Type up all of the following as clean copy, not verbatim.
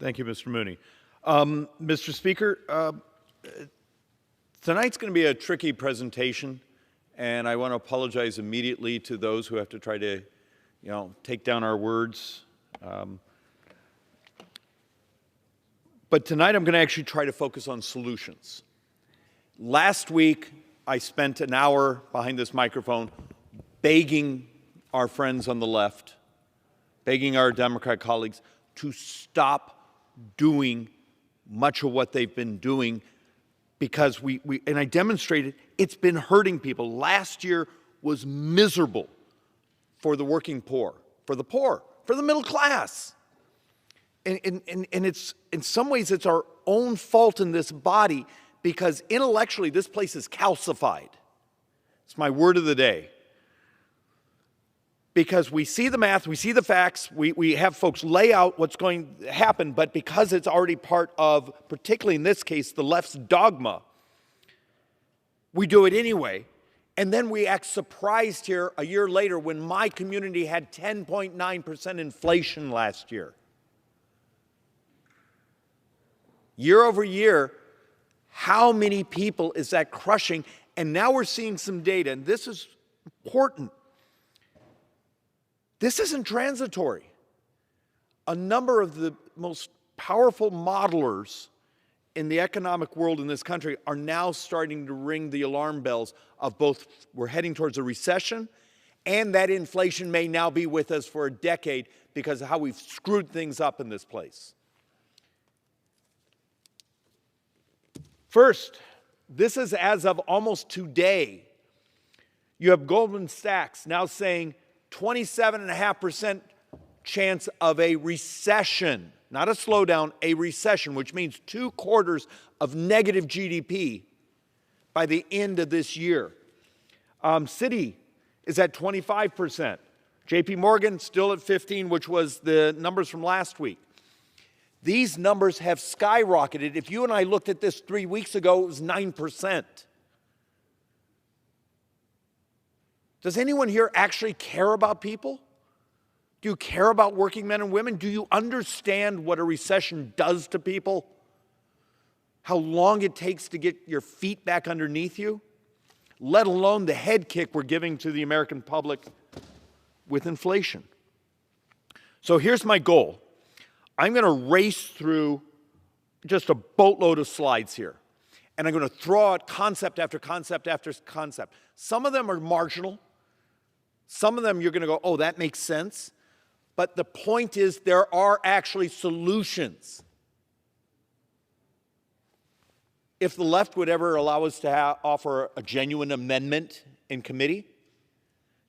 Thank you, Mr. Mooney. Mr. Speaker, tonight's going to be a tricky presentation, and I want to apologize immediately to those who have to try to, take down our words. But tonight I'm going to actually try to focus on solutions. Last week, I spent an hour behind this microphone begging our friends on the left, begging our Democrat colleagues to stop doing much of what they've been doing, because and I demonstrated it's been hurting people. Last year was miserable for the working poor, for the middle class. And it's, in some ways, it's our own fault in this body, because intellectually this place is calcified. It's my word of the day. Because we see the math, we see the facts, we have folks lay out what's going to happen, but because it's already part of, particularly in this case, the left's dogma, we do it anyway. And then we act surprised here a year later when my community had 10.9% inflation last year. Year over year, how many people is that crushing? And now we're seeing some data, and this is important. This isn't transitory. A number of the most powerful modelers in the economic world in this country are now starting to ring the alarm bells of both we're heading towards a recession and that inflation may now be with us for a decade because of how we've screwed things up in this place. First, this is as of almost today. You have Goldman Sachs now saying 27.5% chance of a recession, not a slowdown, a recession, which means 2 quarters of negative GDP by the end of this year. Citi is at 25%. JP Morgan still at 15%, which was the numbers from last week. These numbers have skyrocketed. If you and I looked at this 3 weeks ago, it was 9%. Does anyone here actually care about people? Do you care about working men and women? Do you understand what a recession does to people? How long it takes to get your feet back underneath you? Let alone the head kick we're giving to the American public with inflation. So here's my goal. I'm going to race through just a boatload of slides here. And I'm going to throw out concept after concept after concept. Some of them are marginal. Some of them you're going to go, oh, that makes sense. But the point is there are actually solutions. If the left would ever allow us to offer a genuine amendment in committee,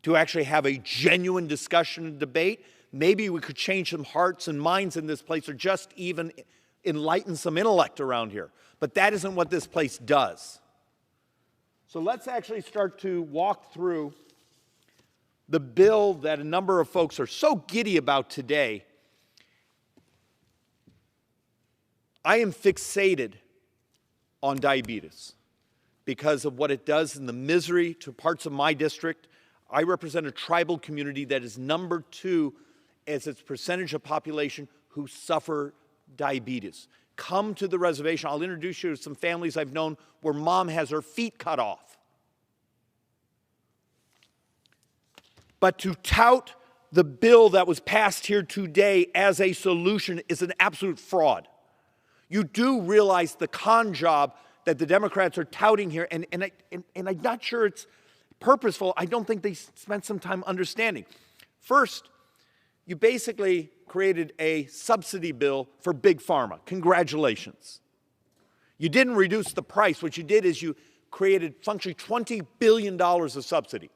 to actually have a genuine discussion and debate, maybe we could change some hearts and minds in this place, or just even enlighten some intellect around here. But that isn't what this place does. So let's actually start to walk through the bill that a number of folks are so giddy about today. I am fixated on diabetes because of what it does in the misery to parts of my district. I represent a tribal community that is number 2 as its percentage of population who suffer diabetes. Come to the reservation. I'll introduce you to some families I've known where mom has her feet cut off. But to tout the bill that was passed here today as a solution is an absolute fraud. You do realize the con job that the Democrats are touting here, and I'm not sure it's purposeful. I don't think they spent some time understanding. First, you basically created a subsidy bill for big pharma. Congratulations. You didn't reduce the price. What you did is you created functionally $20 billion of subsidy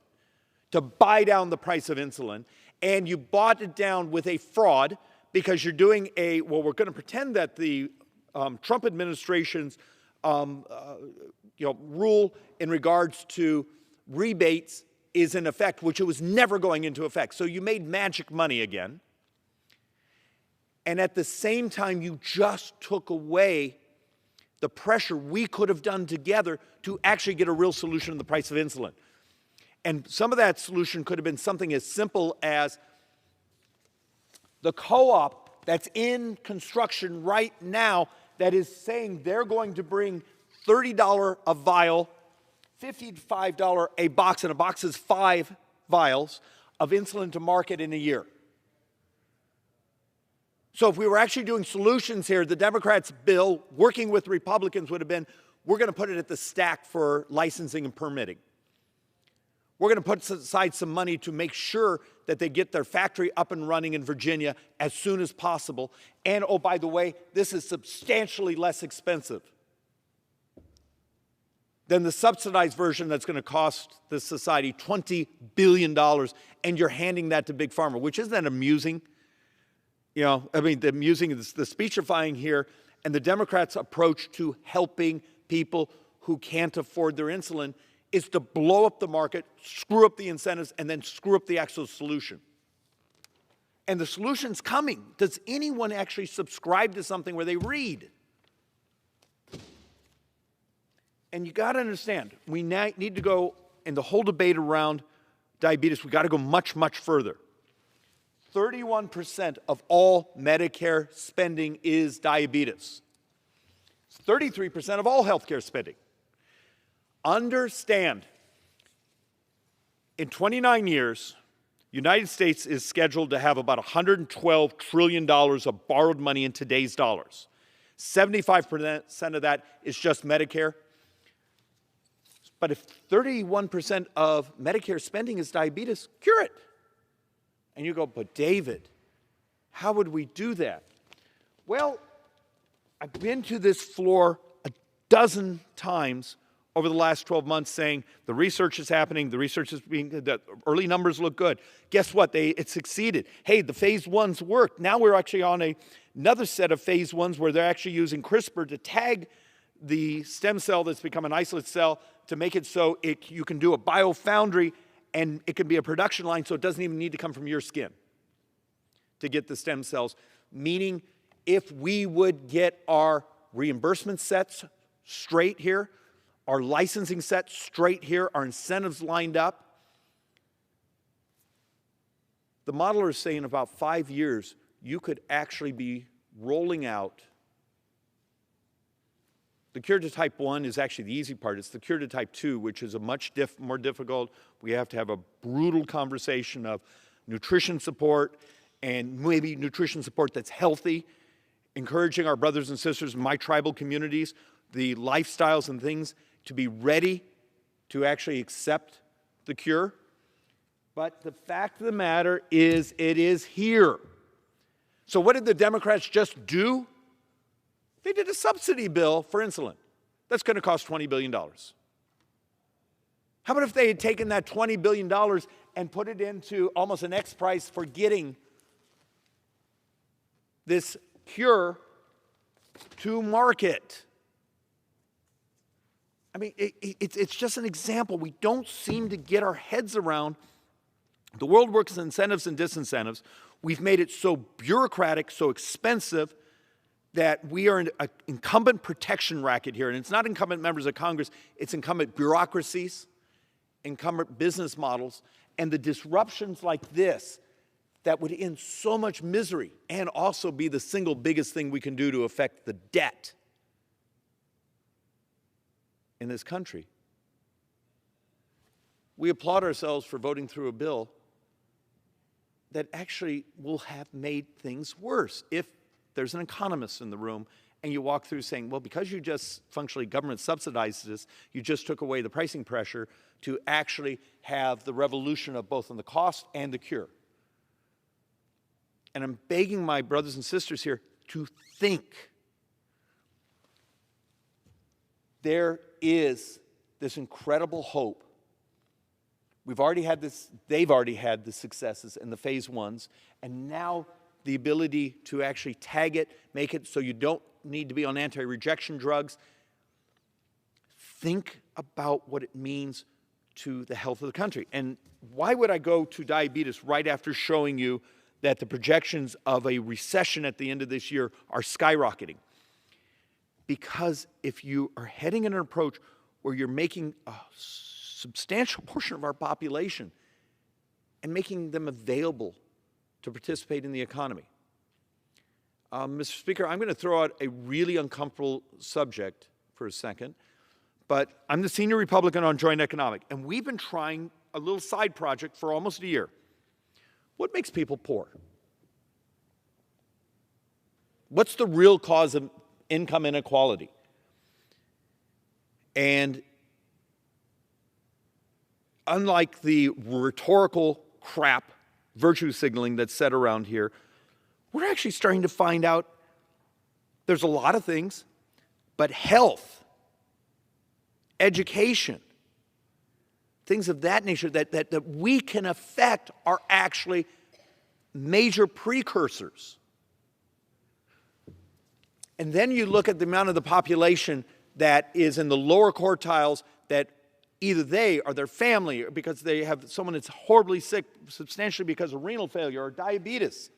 to buy down the price of insulin, and you bought it down with a fraud because you're doing we're going to pretend that the Trump administration's rule in regards to rebates is in effect, which it was never going into effect. So you made magic money again. And at the same time, you just took away the pressure we could have done together to actually get a real solution to the price of insulin. And some of that solution could have been something as simple as the co-op that's in construction right now that is saying they're going to bring $30 a vial, $55 a box, and a box is 5 vials of insulin to market in a year. So if we were actually doing solutions here, the Democrats' bill, working with Republicans, would have been, we're going to put it at the stack for licensing and permitting. We're going to put aside some money to make sure that they get their factory up and running in Virginia as soon as possible. And, oh, by the way, this is substantially less expensive than the subsidized version that's going to cost the society $20 billion, and you're handing that to Big Pharma, which isn't that amusing? You know, I mean, the amusing is the speechifying here, and the Democrats' approach to helping people who can't afford their insulin is to blow up the market, screw up the incentives, and then screw up the actual solution. And the solution's coming. Does anyone actually subscribe to something where they read? And you got to understand, we need to go, in the whole debate around diabetes, we got to go much, much further. 31% of all Medicare spending is diabetes. It's 33% of all healthcare spending. Understand, in 29 years, United States is scheduled to have about $112 trillion of borrowed money in today's dollars. 75% of that is just Medicare. But if 31% of Medicare spending is diabetes, cure it. And you go, but David, how would we do that? Well, I've been to this floor a dozen times over the last 12 months saying the research is happening, the early numbers look good. Guess what? It succeeded. Hey, the phase 1s worked. Now we're actually on another set of phase 1s where they're actually using CRISPR to tag the stem cell that's become an isolate cell to make it so you can do a biofoundry and it can be a production line, so it doesn't even need to come from your skin to get the stem cells. Meaning, if we would get our reimbursement sets straight here, our licensing sets straight here, our incentives lined up, the modeler is saying in about 5 years, you could actually be rolling out. The cure to type 1 is actually the easy part. It's the cure to type 2, which is a much more difficult. We have to have a brutal conversation of nutrition support and maybe nutrition support that's healthy, encouraging our brothers and sisters in my tribal communities, the lifestyles and things, to be ready to actually accept the cure. But the fact of the matter is, it is here. So what did the Democrats just do? They did a subsidy bill for insulin. That's going to cost $20 billion. How about if they had taken that $20 billion and put it into almost an X price for getting this cure to market? I mean, it's just an example. We don't seem to get our heads around. The world works in incentives and disincentives. We've made it so bureaucratic, so expensive, that we are an incumbent protection racket here. And it's not incumbent members of Congress, it's incumbent bureaucracies, incumbent business models, and the disruptions like this that would end so much misery and also be the single biggest thing we can do to affect the debt in this country. We applaud ourselves for voting through a bill that actually will have made things worse. If there's an economist in the room and you walk through saying, well, because you just functionally government subsidized this, you just took away the pricing pressure to actually have the revolution of both on the cost and the cure. And I'm begging my brothers and sisters here to think. There is this incredible hope. We've already had this, they've already had the successes in the phase 1s, and now the ability to actually tag it, make it so you don't need to be on anti-rejection drugs. Think about what it means to the health of the country. And why would I go to diabetes right after showing you that the projections of a recession at the end of this year are skyrocketing? Because if you are heading in an approach where you're making a substantial portion of our population and making them available to participate in the economy, Mr. Speaker, I'm going to throw out a really uncomfortable subject for a second, but I'm the senior Republican on Joint Economic, and we've been trying a little side project for almost a year. What makes people poor? What's the real cause of income inequality? And unlike the rhetorical crap, virtue signaling that's said around here, we're actually starting to find out there's a lot of things, but health, education, things of that nature that we can affect are actually major precursors. And then you look at the amount of the population that is in the lower quartiles that either they or their family, or because they have someone that's horribly sick, substantially because of renal failure or diabetes.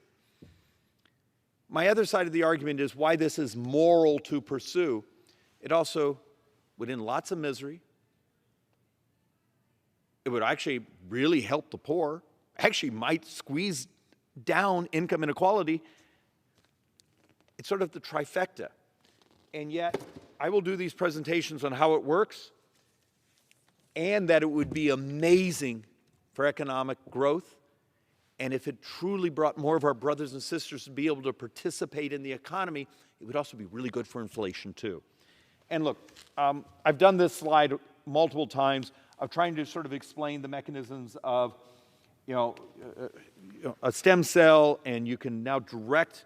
My other side of the argument is why this is moral to pursue. It also would end lots of misery. It would actually really help the poor, actually might squeeze down income inequality. It's sort of the trifecta. And yet, I will do these presentations on how it works and that it would be amazing for economic growth. And if it truly brought more of our brothers and sisters to be able to participate in the economy, it would also be really good for inflation too. And look, I've done this slide multiple times of trying to sort of explain the mechanisms of, a stem cell, and you can now direct,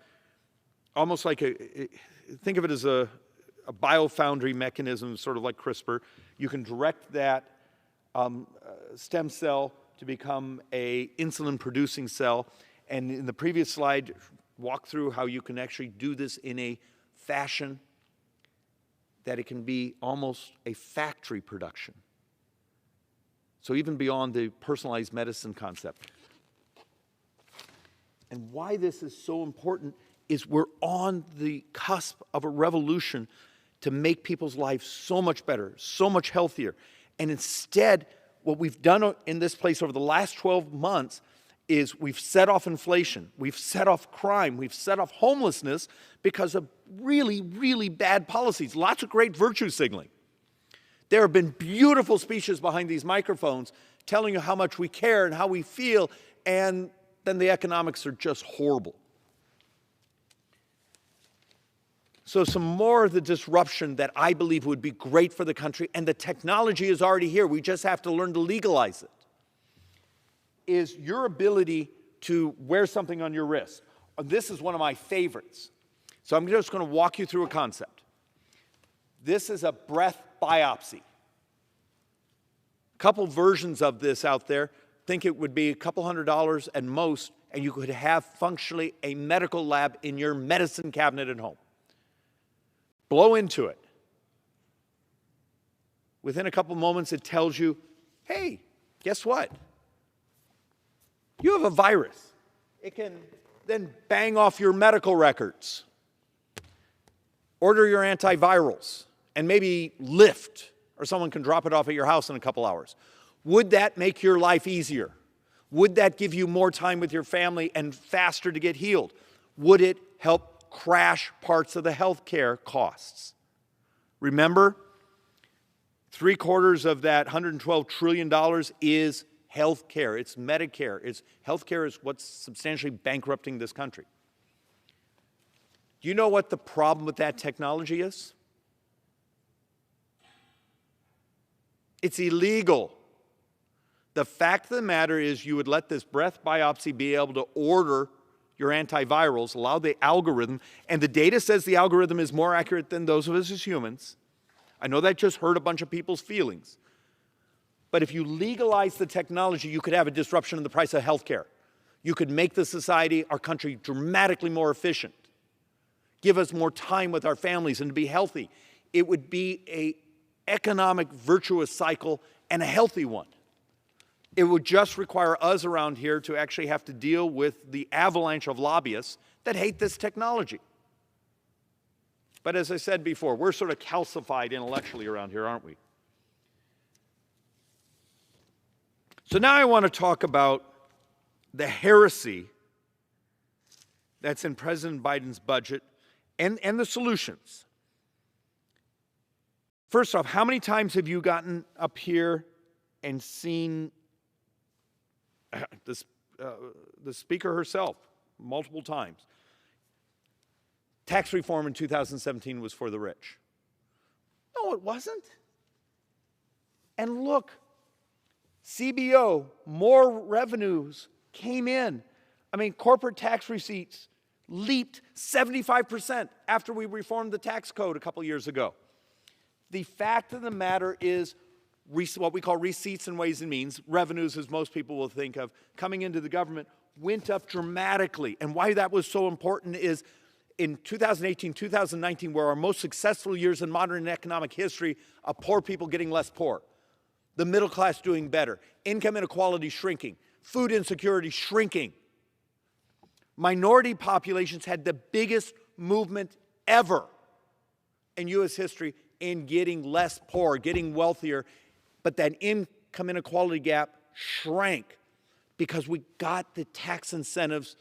almost like think of it as a biofoundry mechanism, sort of like CRISPR. You can direct that stem cell to become a insulin-producing cell. And in the previous slide, walk through how you can actually do this in a fashion that it can be almost a factory production. So even beyond the personalized medicine concept. And why this is so important is we're on the cusp of a revolution to make people's lives so much better, so much healthier. And instead, what we've done in this place over the last 12 months is we've set off inflation, we've set off crime, we've set off homelessness because of really, really bad policies. Lots of great virtue signaling. There have been beautiful speeches behind these microphones telling you how much we care and how we feel, and then the economics are just horrible. So some more of the disruption that I believe would be great for the country, and the technology is already here, we just have to learn to legalize it, is your ability to wear something on your wrist. This is one of my favorites. So I'm just going to walk you through a concept. This is a breath biopsy. A couple versions of this out there. Think it would be a couple $100 at most, and you could have functionally a medical lab in your medicine cabinet at home. Blow into it. Within a couple moments, it tells you, hey, guess what? You have a virus. It can then bang off your medical records, order your antivirals, and maybe Lyft, or someone can drop it off at your house in a couple hours. Would that make your life easier? Would that give you more time with your family and faster to get healed? Would it help crash parts of the healthcare costs? Remember, 3/4 of that $112 trillion is healthcare. It's Medicare. Healthcare is what's substantially bankrupting this country. Do you know what the problem with that technology is? It's illegal. The fact of the matter is you would let this breath biopsy be able to order your antivirals, allow the algorithm, and the data says the algorithm is more accurate than those of us as humans. I know that just hurt a bunch of people's feelings. But if you legalize the technology, you could have a disruption in the price of healthcare. You could make the society, our country, dramatically more efficient. Give us more time with our families and to be healthy. It would be an economic virtuous cycle and a healthy one. It would just require us around here to actually have to deal with the avalanche of lobbyists that hate this technology. But as I said before, we're sort of calcified intellectually around here, aren't we? So now I want to talk about the heresy that's in President Biden's budget and the solutions. First off, how many times have you gotten up here and seen the speaker herself multiple times? Tax reform in 2017 was for the rich. No, it wasn't. And look, CBO, more revenues came in. I mean, corporate tax receipts leaped 75% after we reformed the tax code a couple years ago. The fact of the matter is what we call receipts and ways and means, revenues as most people will think of, coming into the government went up dramatically. And why that was so important is in 2018, 2019 were our most successful years in modern economic history of poor people getting less poor, the middle class doing better, income inequality shrinking, food insecurity shrinking. Minority populations had the biggest movement ever in U.S. history in getting less poor, getting wealthier, but that income inequality gap shrank because we got the tax incentives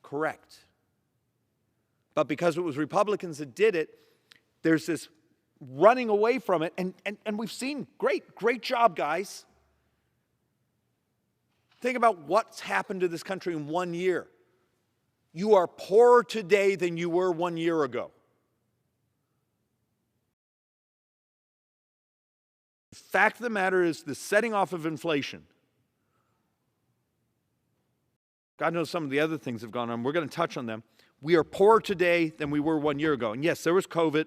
correct. But because it was Republicans that did it, there's this running away from it, and we've seen great job, guys. Think about what's happened to this country in 1 year. You are poorer today than you were 1 year ago. The fact of the matter is the setting off of inflation. God knows some of the other things have gone on. We're going to touch on them. We are poorer today than we were 1 year ago. And yes, there was COVID.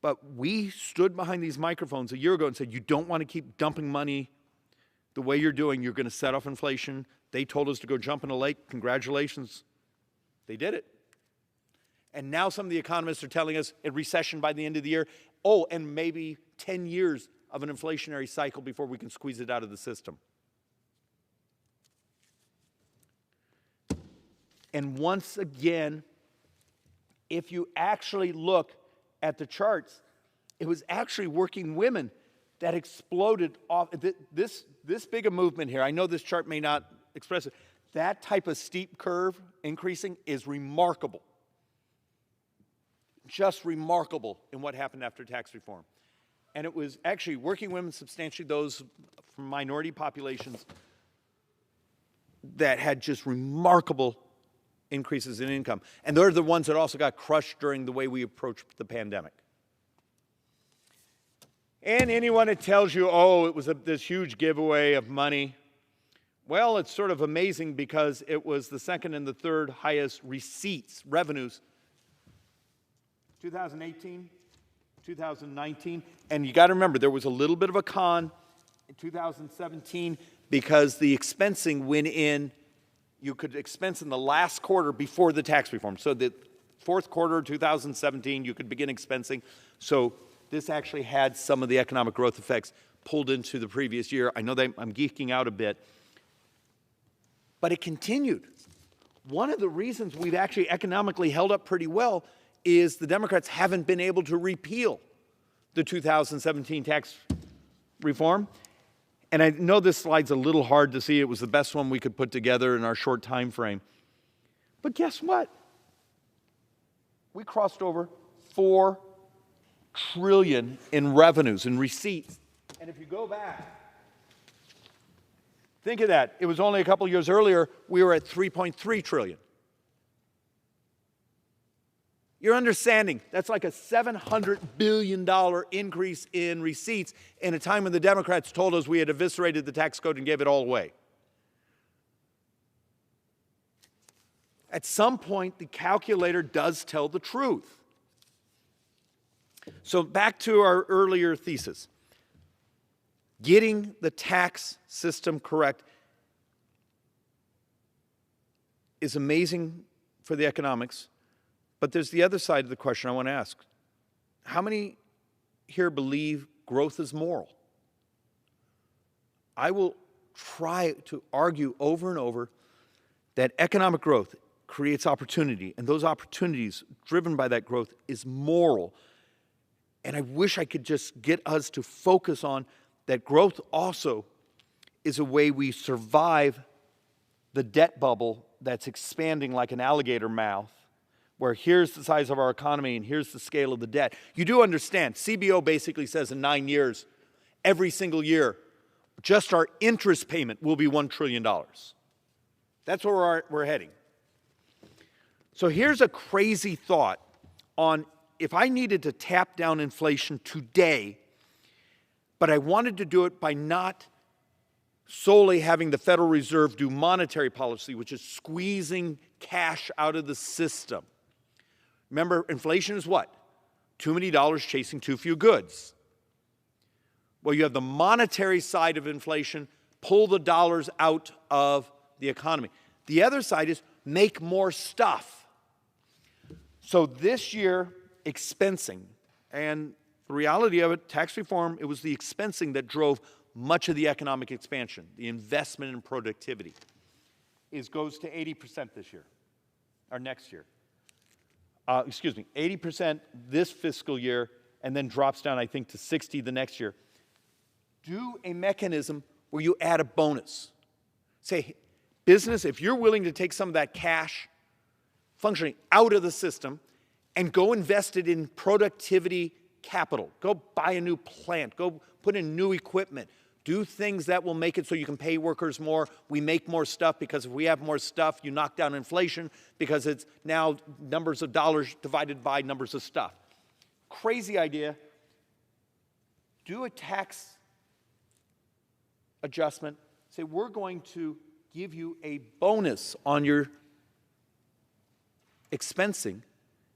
But we stood behind these microphones a year ago and said, you don't want to keep dumping money the way you're doing. You're going to set off inflation. They told us to go jump in a lake. Congratulations. They did it. And now some of the economists are telling us a recession by the end of the year. Oh, and maybe 10 years of an inflationary cycle before we can squeeze it out of the system. And once again, if you actually look at the charts, it was actually working women that exploded off. This big a movement here, I know this chart may not express it, that type of steep curve increasing is remarkable. Just remarkable in what happened after tax reform. And it was actually working women, substantially those from minority populations, that had just remarkable increases in income. And they're the ones that also got crushed during the way we approached the pandemic. And anyone that tells you, oh, it was this huge giveaway of money, well, it's sort of amazing because it was the second and the third highest receipts, revenues, 2018, 2019. And you got to remember, there was a little bit of a con in 2017 because the expensing went in. You could expense in the last quarter before the tax reform. So the fourth quarter of 2017, you could begin expensing. So this actually had some of the economic growth effects pulled into the previous year. I know that I'm geeking out a bit, but it continued. One of the reasons we've actually economically held up pretty well is the Democrats haven't been able to repeal the 2017 tax reform. And I know this slide's a little hard to see. It was the best one we could put together in our short time frame. But guess what? We crossed over $4 trillion in revenues and receipts. And if you go back, think of that. It was only a couple years earlier, we were at $3.3 trillion. You're understanding, that's like a $700 billion increase in receipts in a time when the Democrats told us we had eviscerated the tax code and gave it all away. At some point, the calculator does tell the truth. So back to our earlier thesis. Getting the tax system correct is amazing for the economics. But there's the other side of the question I want to ask. How many here believe growth is moral? I will try to argue over and over that economic growth creates opportunity, and those opportunities driven by that growth is moral. And I wish I could just get us to focus on that growth also is a way we survive the debt bubble that's expanding like an alligator mouth, where here's the size of our economy and here's the scale of the debt. You do understand, CBO basically says in 9 years, every single year, just our interest payment will be $1 trillion. That's where we're heading. So here's a crazy thought on if I needed to tap down inflation today, but I wanted to do it by not solely having the Federal Reserve do monetary policy, which is squeezing cash out of the system. Remember, inflation is what? Too many dollars chasing too few goods. Well, you have the monetary side of inflation, pull the dollars out of the economy. The other side is make more stuff. So this year, expensing, and the reality of it, tax reform, it was the expensing that drove much of the economic expansion, the investment in productivity, goes to 80% this year, or next year. 80% this fiscal year, and then drops down, I think, to 60 the next year. Do a mechanism where you add a bonus. Say, business, if you're willing to take some of that cash functioning out of the system and go invest it in productivity capital, go buy a new plant, go put in new equipment, do things that will make it so you can pay workers more. We make more stuff because if we have more stuff, you knock down inflation because it's now numbers of dollars divided by numbers of stuff. Crazy idea. Do a tax adjustment. Say, we're going to give you a bonus on your expensing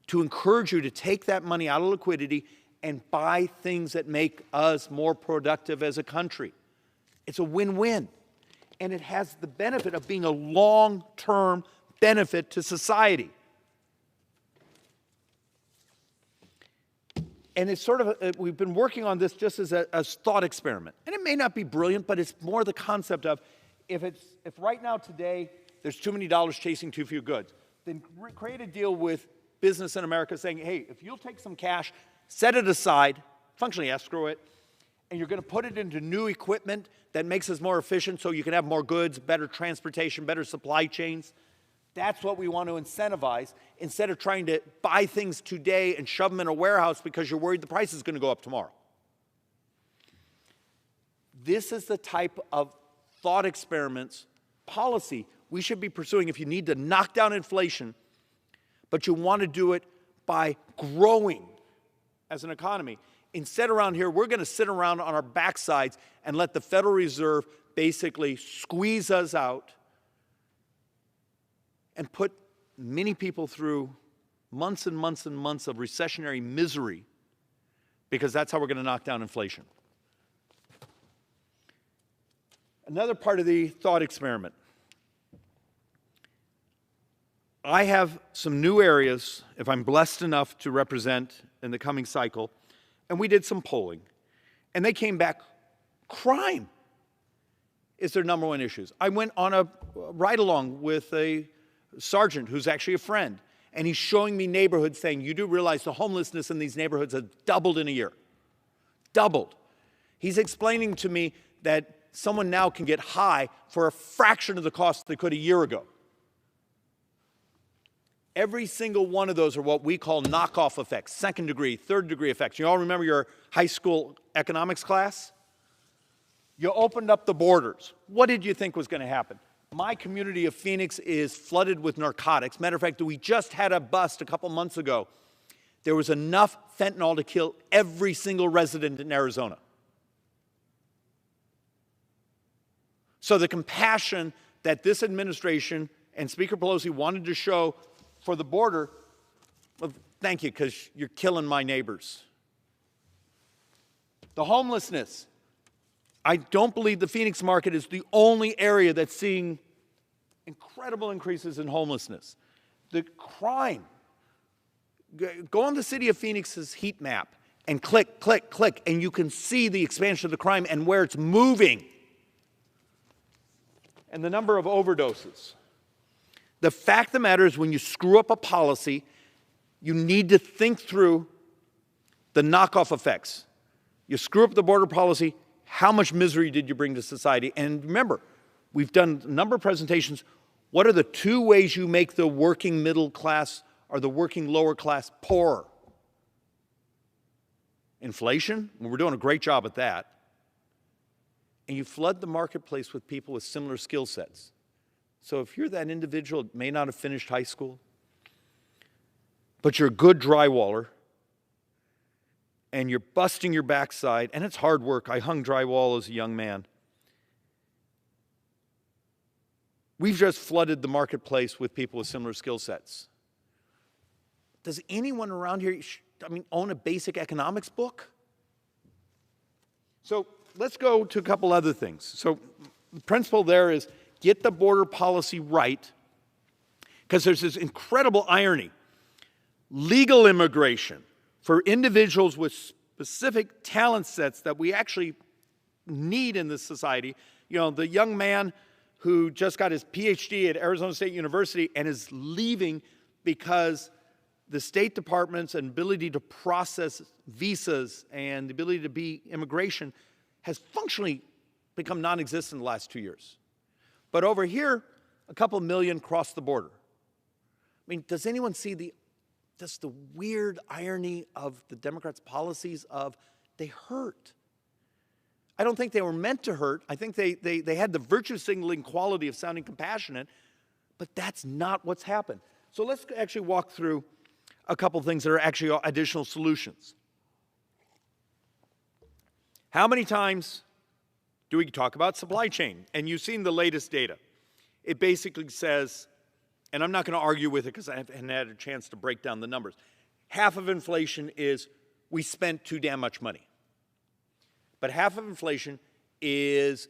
to encourage you to take that money out of liquidity and buy things that make us more productive as a country. It's a win-win. And it has the benefit of being a long-term benefit to society. And it's sort of, we've been working on this just as a thought experiment. And it may not be brilliant, but it's more the concept of if right now today there's too many dollars chasing too few goods, then create a deal with business in America saying, hey, if you'll take some cash, set it aside, functionally escrow it, and you're going to put it into new equipment that makes us more efficient so you can have more goods, better transportation, better supply chains. That's what we want to incentivize instead of trying to buy things today and shove them in a warehouse because you're worried the price is going to go up tomorrow. This is the type of thought experiments, policy we should be pursuing if you need to knock down inflation, but you want to do it by growing as an economy. Instead, around here, we're going to sit around on our backsides and let the Federal Reserve basically squeeze us out and put many people through months and months and months of recessionary misery because that's how we're going to knock down inflation. Another part of the thought experiment. I have some new areas, if I'm blessed enough to represent in the coming cycle, and we did some polling, and they came back, crime is their number one issues. I went on a ride-along with a sergeant who's actually a friend, and he's showing me neighborhoods saying, you do realize the homelessness in these neighborhoods has doubled in a year. Doubled. He's explaining to me that someone now can get high for a fraction of the cost they could a year ago. Every single one of those are what we call knockoff effects, second degree, third degree effects. You all remember your high school economics class? You opened up the borders. What did you think was going to happen? My community of Phoenix is flooded with narcotics. Matter of fact, we just had a bust a couple months ago. There was enough fentanyl to kill every single resident in Arizona. So the compassion that this administration and Speaker Pelosi wanted to show for the border, well, thank you, because you're killing my neighbors. The homelessness. I don't believe the Phoenix market is the only area that's seeing incredible increases in homelessness. The crime. Go on the city of Phoenix's heat map and click, click, click, and you can see the expansion of the crime and where it's moving. And the number of overdoses. The fact of the matter is when you screw up a policy, you need to think through the knockoff effects. You screw up the border policy, how much misery did you bring to society? And remember, we've done a number of presentations. What are the two ways you make the working middle class or the working lower class poorer? Inflation, well, we're doing a great job at that. And you flood the marketplace with people with similar skill sets. So if you're that individual that may not have finished high school, but you're a good drywaller, and you're busting your backside, and it's hard work. I hung drywall as a young man. We've just flooded the marketplace with people with similar skill sets. Does anyone around here, own a basic economics book? So let's go to a couple other things. So the principle there is get the border policy right, because there's this incredible irony. Legal immigration for individuals with specific talent sets that we actually need in this society. You know, the young man who just got his PhD at Arizona State University and is leaving because the State Department's ability to process visas and the ability to be immigration has functionally become non-existent in the last 2 years. But over here, a couple million crossed the border. I mean, does anyone see just the weird irony of the Democrats' policies of they hurt? I don't think they were meant to hurt. I think they had the virtue signaling quality of sounding compassionate, but that's not what's happened. So let's actually walk through a couple things that are actually additional solutions. How many times do we talk about supply chain? And you've seen the latest data. It basically says, and I'm not going to argue with it because I haven't had a chance to break down the numbers. Half of inflation is we spent too damn much money. But half of inflation is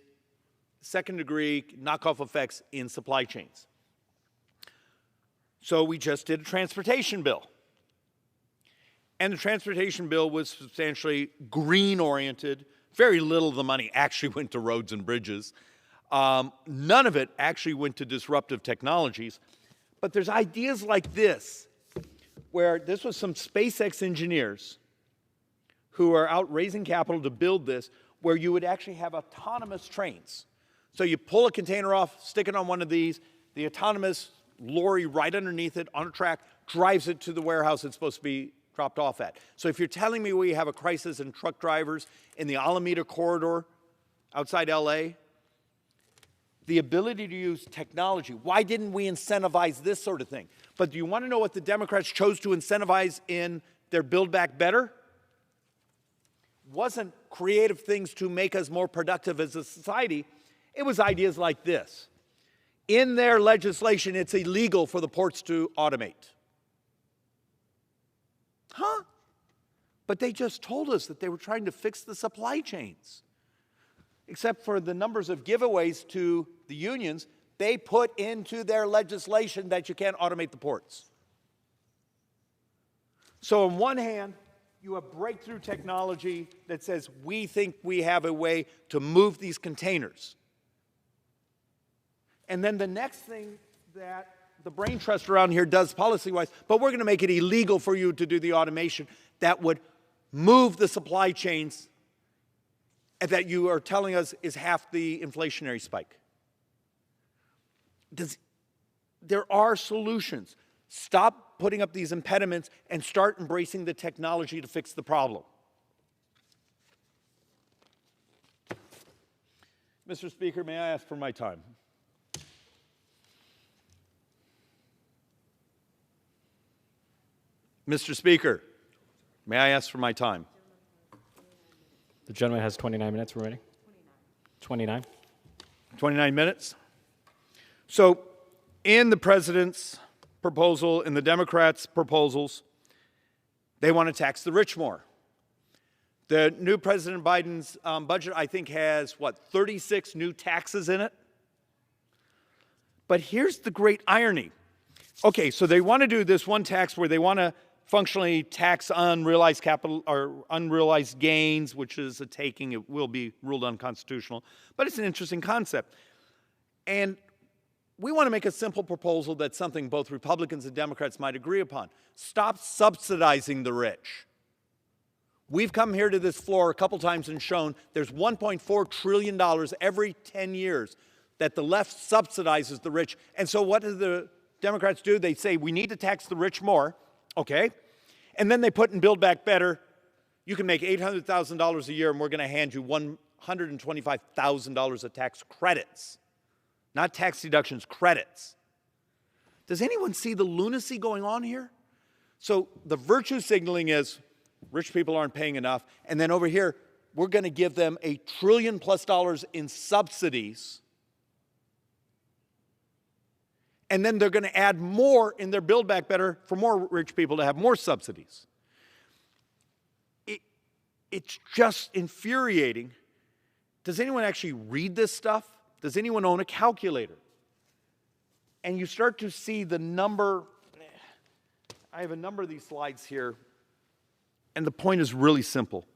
second-degree knockoff effects in supply chains. So we just did a transportation bill. And the transportation bill was substantially green-oriented. Very little of the money actually went to roads and bridges. None of it actually went to disruptive technologies. But there's ideas like this, where this was some SpaceX engineers who are out raising capital to build this, where you would actually have autonomous trains. So you pull a container off, stick it on one of these, the autonomous lorry right underneath it on a track drives it to the warehouse it's supposed to be dropped off at. So if you're telling me we have a crisis in truck drivers in the Alameda corridor outside LA, the ability to use technology, why didn't we incentivize this sort of thing? But do you want to know what the Democrats chose to incentivize in their Build Back Better? Wasn't creative things to make us more productive as a society. It was ideas like this. In their legislation, it's illegal for the ports to automate. Huh? But they just told us that they were trying to fix the supply chains. Except for the numbers of giveaways to the unions, they put into their legislation that you can't automate the ports. So on one hand, you have breakthrough technology that says we think we have a way to move these containers. And then the next thing that the brain trust around here does policy-wise, but we're going to make it illegal for you to do the automation that would move the supply chains that you are telling us is half the inflationary spike. There are solutions. Stop putting up these impediments and start embracing the technology to fix the problem. Mr. Speaker, may I ask for my time? Mr. Speaker, may I ask for my time? The gentleman has 29 minutes remaining. 29. 29 minutes. So in the president's proposal, in the Democrats' proposals, they want to tax the rich more. The new President Biden's budget, I think, has, 36 new taxes in it? But here's the great irony. Okay, so they want to do this one tax where they want to functionally tax unrealized capital or unrealized gains, which is a taking. It will be ruled unconstitutional, but it's an interesting concept. And we want to make a simple proposal that's something both Republicans and Democrats might agree upon. Stop subsidizing the rich. We've come here to this floor a couple times and shown there's $1.4 trillion every 10 years that the left subsidizes the rich. And so what do the Democrats do? They say, we need to tax the rich more, okay? And then they put in Build Back Better, you can make $800,000 a year and we're going to hand you $125,000 of tax credits. Not tax deductions, credits. Does anyone see the lunacy going on here? So the virtue signaling is rich people aren't paying enough, and then over here, we're going to give them $1 trillion+ in subsidies, and then they're going to add more in their Build Back Better for more rich people to have more subsidies. It's just infuriating. Does anyone actually read this stuff? Does anyone own a calculator? And you start to see the number. I have a number of these slides here, and the point is really simple.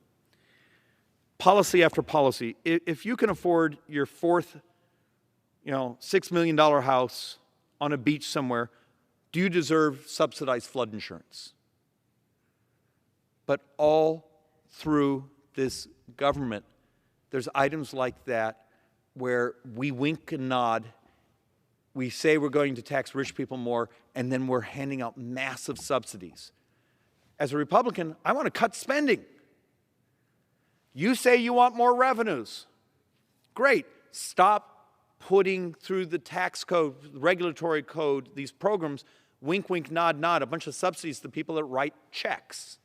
Policy after policy. If you can afford your fourth, $6 million house on a beach somewhere, do you deserve subsidized flood insurance? But all through this government, there's items like that where we wink and nod. We say we're going to tax rich people more, and then we're handing out massive subsidies. As a Republican, I want to cut spending. You say you want more revenues. Great. Stop putting through the tax code, regulatory code, these programs, wink, wink, nod, nod, a bunch of subsidies to people that write checks.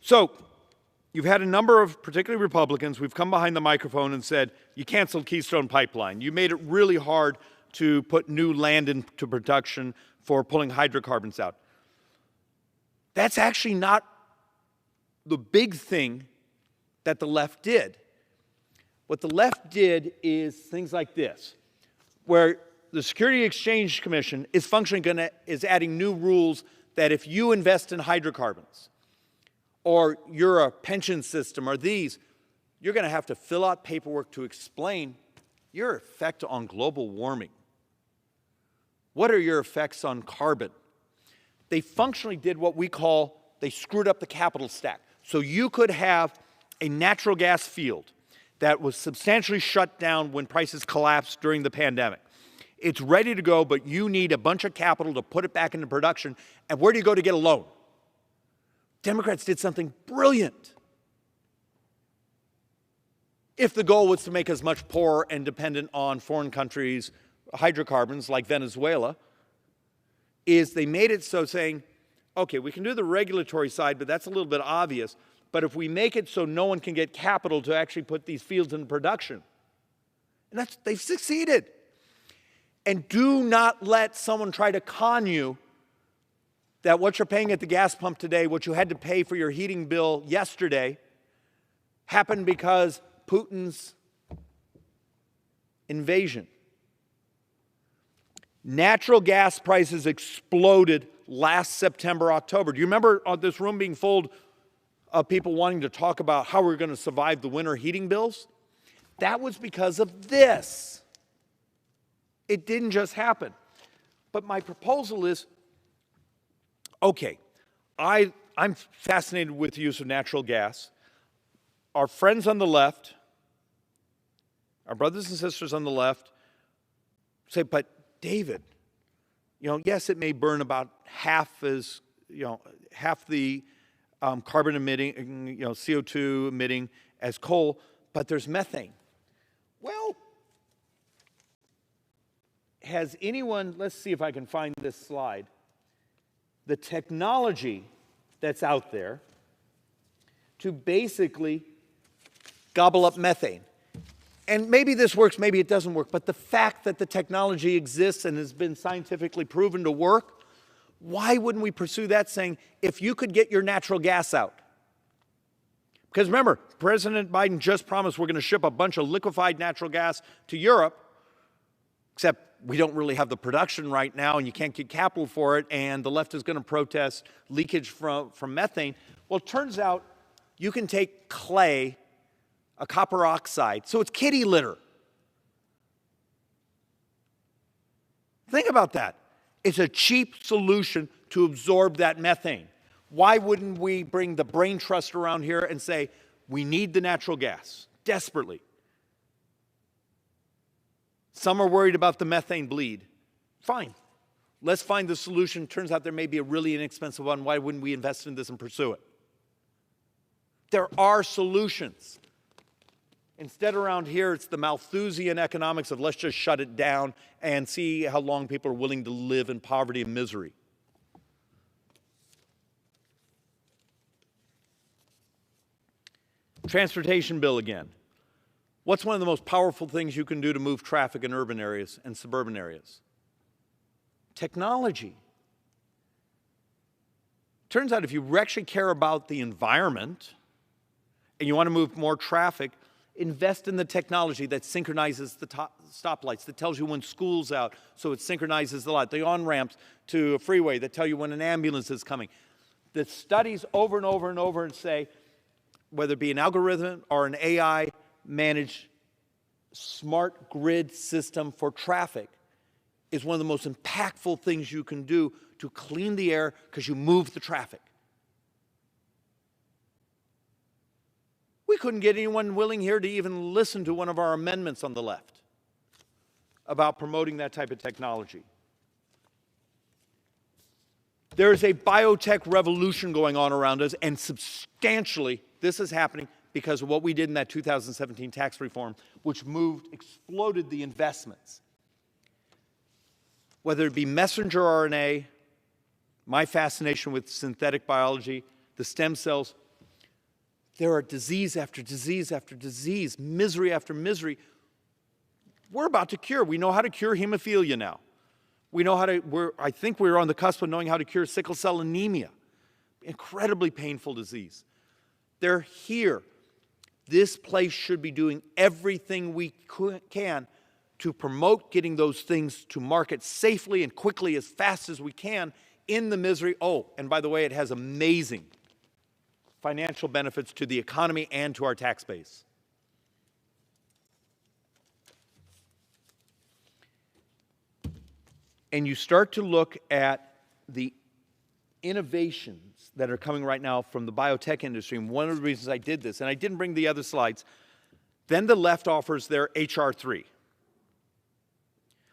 So, you've had a number of, particularly Republicans, who've come behind the microphone and said, you canceled Keystone Pipeline. You made it really hard to put new land into production for pulling hydrocarbons out. That's actually not the big thing that the left did. What the left did is things like this, where the Securities Exchange Commission is is adding new rules that if you invest in hydrocarbons, or you're a pension system, or these, you're going to have to fill out paperwork to explain your effect on global warming. What are your effects on carbon? They functionally did what we call, they screwed up the capital stack. So you could have a natural gas field that was substantially shut down when prices collapsed during the pandemic. It's ready to go, but you need a bunch of capital to put it back into production. And where do you go to get a loan? Democrats did something brilliant. If the goal was to make us much poorer and dependent on foreign countries' hydrocarbons like Venezuela, is they made it so saying, okay, we can do the regulatory side, but that's a little bit obvious. But if we make it so no one can get capital to actually put these fields in production, and they've succeeded. And do not let someone try to con you that what you're paying at the gas pump today, what you had to pay for your heating bill yesterday, happened because Putin's invasion. Natural gas prices exploded last September, October. Do you remember this room being full of people wanting to talk about how we're going to survive the winter heating bills? That was because of this. It didn't just happen. But my proposal is, okay, I'm fascinated with the use of natural gas. Our friends on the left, our brothers and sisters on the left, say, but David, yes, it may burn about half the carbon emitting, CO2 emitting as coal, but there's methane. Well, has anyone, let's see if I can find this slide, the technology that's out there to basically gobble up methane. And maybe this works, maybe it doesn't work, but the fact that the technology exists and has been scientifically proven to work, why wouldn't we pursue that, saying, if you could get your natural gas out? Because remember, President Biden just promised we're going to ship a bunch of liquefied natural gas to Europe, except we don't really have the production right now, and you can't get capital for it, and the left is going to protest leakage from methane. Well, it turns out you can take clay, a copper oxide, so it's kitty litter. Think about that. It's a cheap solution to absorb that methane. Why wouldn't we bring the brain trust around here and say, We need the natural gas, desperately. Some are worried about the methane bleed. Fine. Let's find the solution. Turns out there may be a really inexpensive one. Why wouldn't we invest in this and pursue it? There are solutions. Instead, around here, it's the Malthusian economics of let's just shut it down and see how long people are willing to live in poverty and misery. Transportation bill again. What's one of the most powerful things you can do to move traffic in urban areas and suburban areas? Technology. Turns out if you actually care about the environment and you want to move more traffic, invest in the technology that synchronizes the stoplights, that tells you when school's out, so it synchronizes the light, the on-ramps to a freeway that tell you when an ambulance is coming. The studies over and over and over and say, whether it be an algorithm or an AI-managed smart grid system for traffic, is one of the most impactful things you can do to clean the air because you move the traffic. We couldn't get anyone willing here to even listen to one of our amendments on the left about promoting that type of technology. There is a biotech revolution going on around us, and substantially this is happening because of what we did in that 2017 tax reform, which exploded the investments. Whether it be messenger RNA, my fascination with synthetic biology, the stem cells, there are disease after disease after disease, misery after misery. We're about to cure. We know how to cure hemophilia now. We know how to, I think we're on the cusp of knowing how to cure sickle cell anemia. Incredibly painful disease. They're here. This place should be doing everything we can to promote getting those things to market safely and quickly as fast as we can in the misery. Oh, and by the way, it has amazing financial benefits to the economy and to our tax base. And you start to look at the innovations that are coming right now from the biotech industry. And one of the reasons I did this, and I didn't bring the other slides, then the left offers their HR 3,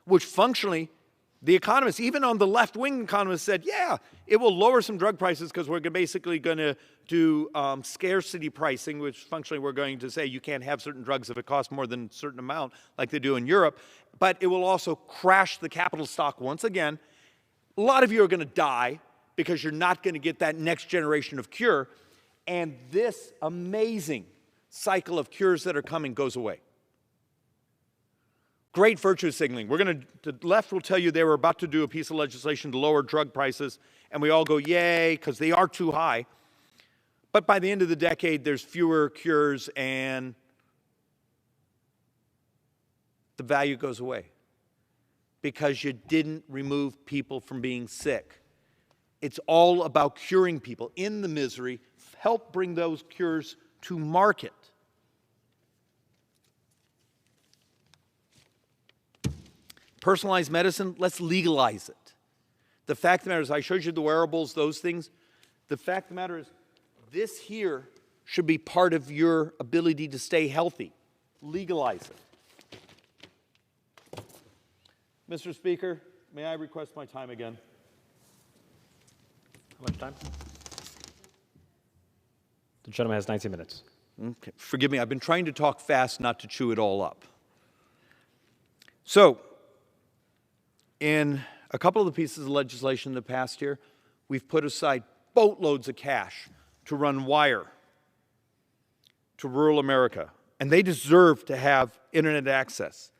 which functionally, the economists, even on the left-wing economists, said, yeah, it will lower some drug prices because we're basically going to do scarcity pricing, which functionally we're going to say you can't have certain drugs if it costs more than a certain amount, like they do in Europe. But it will also crash the capital stock once again. A lot of you are going to die because you're not going to get that next generation of cure. And this amazing cycle of cures that are coming goes away. Great virtue signaling. The left will tell you they were about to do a piece of legislation to lower drug prices, and we all go, yay, because they are too high. But by the end of the decade, there's fewer cures, and the value goes away because you didn't remove people from being sick. It's all about curing people in the misery, help bring those cures to market. Personalized medicine, let's legalize it. The fact of the matter is, I showed you the wearables, those things. The fact of the matter is, this here should be part of your ability to stay healthy. Legalize it. Mr. Speaker, may I request my time again? How much time? The gentleman has 19 minutes. Okay. Forgive me, I've been trying to talk fast, not to chew it all up. So, in a couple of the pieces of legislation in the past year, we've put aside boatloads of cash to run wire to rural America, and they deserve to have internet access.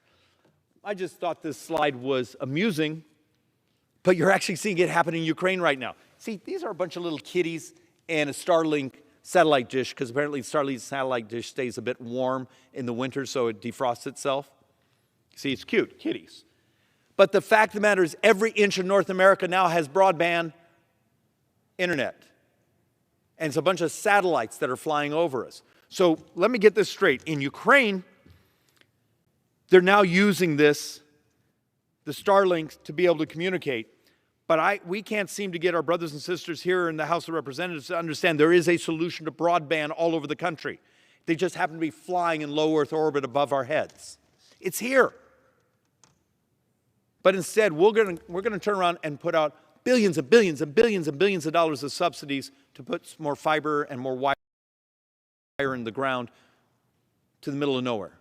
I just thought this slide was amusing, but you're actually seeing it happen in Ukraine right now. See, these are a bunch of little kitties and a Starlink satellite dish, because apparently Starlink's satellite dish stays a bit warm in the winter, so it defrosts itself. See, it's cute, kitties. But the fact of the matter is, every inch of North America now has broadband internet. And it's a bunch of satellites that are flying over us. So let me get this straight. In Ukraine, they're now using the Starlink, to be able to communicate. But we can't seem to get our brothers and sisters here in the House of Representatives to understand there is a solution to broadband all over the country. They just happen to be flying in low Earth orbit above our heads. It's here. But instead, we're going to turn around and put out billions and billions and billions and billions of dollars of subsidies to put more fiber and more wire in the ground to the middle of nowhere.